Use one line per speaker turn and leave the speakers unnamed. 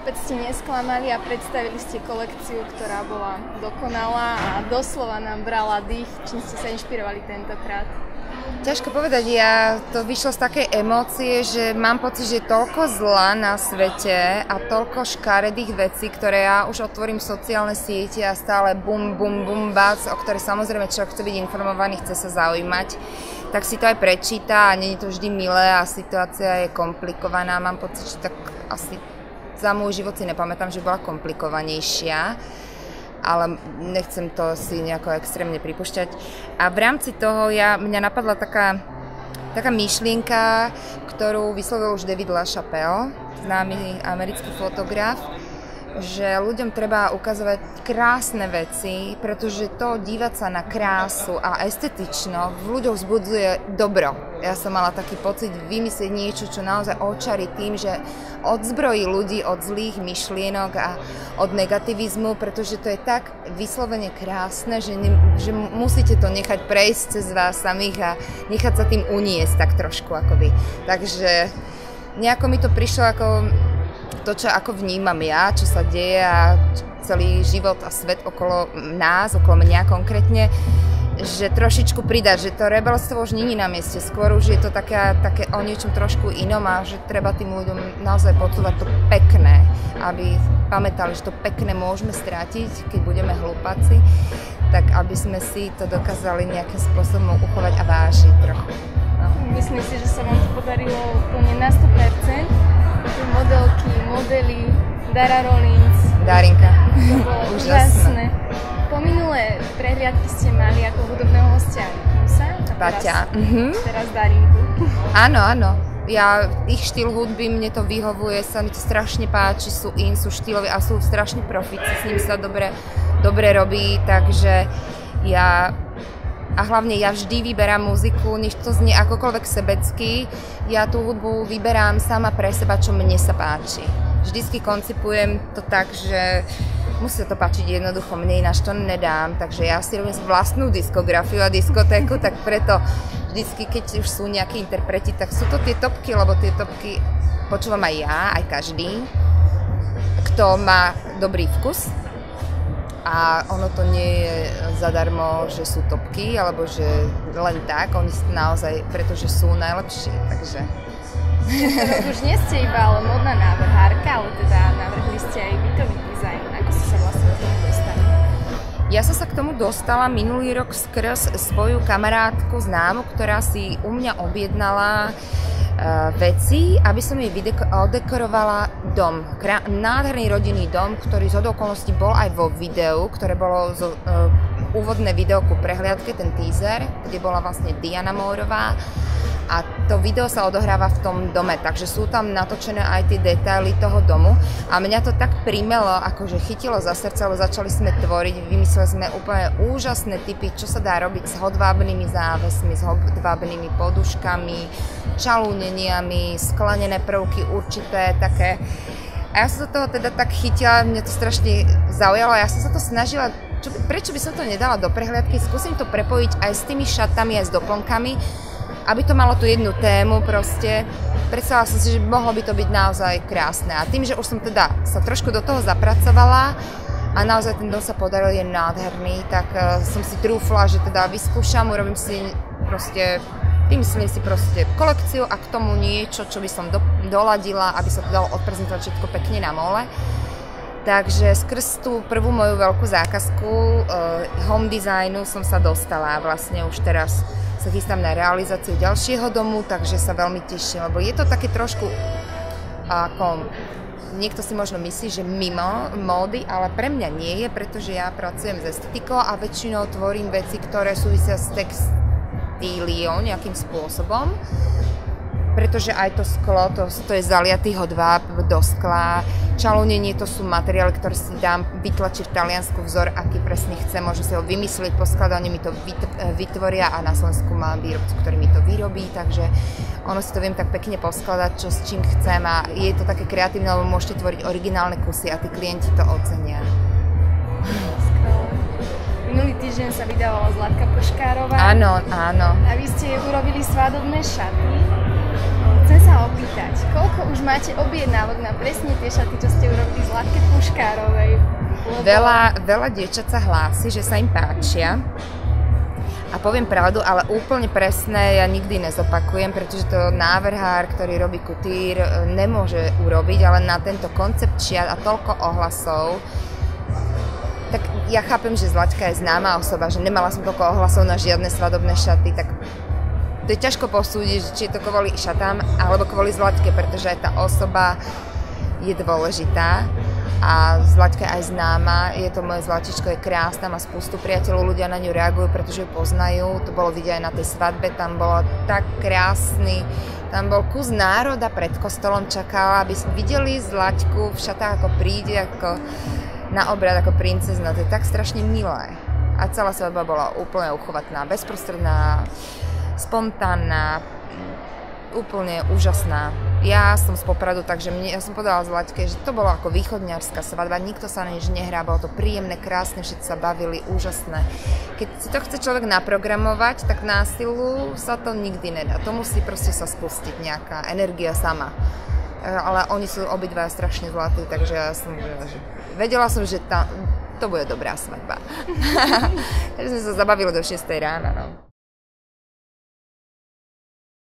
opäť ste nesklamali a predstavili ste kolekciu, ktorá bola dokonalá a doslova nám brala dých. Čím ste sa inšpirovali tentokrát?
Ťažko povedať, to vyšlo z takej emócie, že mám pocit, že je toľko zla na svete a toľko škaredých vecí, ktoré ja už otvorím sociálne siete a stále bum, bum, bum, bac, o ktoré samozrejme človek chce byť informovaný, chce sa zaujímať, tak si to aj prečíta a nie je to vždy milé a situácia je komplikovaná. Mám pocit, že tak asi za môj život si nepamätám, že bola komplikovanejšia. Ale nechcem to si nejako extrémne pripúšťať. A v rámci toho mňa napadla taká myšlienka, ktorú vyslovil už David LaChapelle, známy americký fotograf, že ľuďom treba ukazovať krásne veci, pretože to dívať sa na krásu a estetično v ľuďoch vzbudzuje dobro. Ja som mala taký pocit vymyslieť niečo, čo naozaj očarí tým, že odzbrojí ľudí od zlých myšlienok a od negativizmu, pretože to je tak vyslovene krásne, že musíte to nechať prejsť cez vás samých a nechať sa tým uniesť tak trošku akoby. Takže nejako mi to prišlo ako to, čo ako vnímam ja, čo sa deje a celý život a svet okolo nás, okolo mňa konkrétne, že trošičku pridať, že to rebelstvo už nie je na mieste, skôr už je to také o niečom trošku inom a že treba tým ľuďom naozaj počúvať to pekné, aby pamätali, že to pekné môžeme strátiť, keď budeme hlúpaci, tak aby sme si to dokázali nejakým spôsobom uchovať a vážiť trochu. No.
Myslím si, že sa vám to podarilo úplne na 100%. Modelky, modely, Dara Rollins.
Darinka.
To bolo úžasné. Po minulé prehliadky ste mali ako hudobného hostia Musa a
Paťa.
Teraz Darinku.
Áno. Ich štýl hudby, mne to vyhovuje, sa mi to strašne páči, sú štýloví a sú strašne profici, s ním sa dobre robí, takže a hlavne ja vždy vyberám muziku, nech to znie akokoľvek sebecky. Ja tú hudbu vyberám sama pre seba, čo mne sa páči. Vždycky koncipujem to tak, že musí sa to páčiť jednoducho, mne ináč to nedám. Takže ja si robím vlastnú diskografiu a diskotéku, tak preto vždycky, keď už sú nejakí interpreti, tak sú to tie topky, lebo tie topky počúvam aj ja, aj každý, kto má dobrý vkus. A ono to nie je zadarmo, že sú topky, alebo že len tak, oni naozaj, pretože sú najlepší, takže...
Už nie ste iba ale modná návrhárka, ale teda navrhli ste aj bytový dizajn. Ako ste sa vlastne k tomu dostali?
Ja som sa k tomu dostala minulý rok skrz svoju kamarátku známu, ktorá si u mňa objednala veci, aby som jej odekorovala dom. Nádherný rodinný dom, ktorý z okolností bol aj vo videu, ktoré bolo úvodné video ku prehliadke, ten teaser, kde bola vlastne Diana Mórová. A to video sa odohráva v tom dome, takže sú tam natočené aj tie detaily toho domu. A mňa to tak primelo, akože chytilo za srdce, lebo začali sme tvoriť, vymysleli sme úplne úžasné typy, čo sa dá robiť s hodvábnymi závesmi, s hodvábnymi poduškami, čalúneniami, sklenené prvky určité, také. A ja som sa toho teda tak chytila, mňa to strašne zaujalo, ja som sa to snažila, prečo by som to nedala do prehliadky, skúsim to prepojiť aj s tými šatami, aj s doplnkami, aby to malo tú jednu tému proste. Predstavila som si, že mohlo by to byť naozaj krásne. A tým, že už som teda sa trošku do toho zapracovala a naozaj ten dom sa podaril, je nádherný, tak som si trúfla, že teda vyskúšam, urobím si proste, vymyslím si proste kolekciu a k tomu niečo, čo by som doladila, aby sa to dalo odprezentovať všetko pekne na mole. Takže skrz tú prvú moju veľkú zákazku home designu som sa dostala a vlastne už teraz sa chystám na realizáciu ďalšieho domu, takže sa veľmi teším, lebo je to také trošku ako, niekto si možno myslí, že mimo módy, ale pre mňa nie je, pretože ja pracujem s estetikou a väčšinou tvorím veci, ktoré súvisia s textíliou nejakým spôsobom, pretože aj to sklo, to je zaliatý hodváb do skla, čalúnenie to sú materiály, ktoré si dám vytlačiť v Taliansku vzor, aký presne chcem, môžem si ho vymyslieť, poskladať, oni mi to vytvoria a na Slovensku mám výrobcu, ktorý mi to vyrobí, takže ono si to viem tak pekne poskladať, čo s čím chcem a je to také kreatívne, lebo môžete tvoriť originálne kusy a tí klienti to ocenia.
Minulý týždeň sa vydávala Zlatka Poškárová.
Áno.
A vy ste urobili svadobné šaty. Chcem sa sa opýtať, koľko už máte objednávok na presne tie šaty, čo ste urobili z Zlatke Puškárovej? Lebo...
Veľa dievčat sa hlási, že sa im páčia. A poviem pravdu, ale úplne presné ja nikdy nezopakujem, pretože to návrhár, ktorý robí kutýr, nemôže urobiť, ale na tento koncept šiat a toľko ohlasov, tak ja chápem, že Zlaťka je známa osoba, že nemala som toľko ohlasov na žiadne svadobné šaty, tak to je ťažko posúdiť, či je to kvôli šatám alebo kvôli Zlaťke, pretože aj tá osoba je dôležitá a Zlaťka je aj známa, je to moje zlatičko, je krásna, má spustu priateľov, ľudia na ňu reagujú, pretože ju poznajú, to bolo vidieť aj na tej svadbe, tam bolo tak krásny, tam bol kus národa pred kostolom, čakala, aby videli Zlaťku v šatách, ako príde, ako na obrad, ako princezna, to je tak strašne milé. A celá svadba bola úplne uchovatná, bezprostredná, spontánna, úplne úžasná. Ja som z Popradu, takže ja som povedala Zlaťke, že to bolo ako východňarská svadba, nikto sa na nič nehrá, bolo to príjemné, krásne, všetci sa bavili, úžasné. Keď si to chce človek naprogramovať, tak na silu sa to nikdy nedá. To musí proste sa spustiť nejaká energia sama. Ale oni sú obidva strašne zlatí, takže ja som vedela som, že to bude dobrá svadba. Takže sme sa zabavili do 6 rána. No.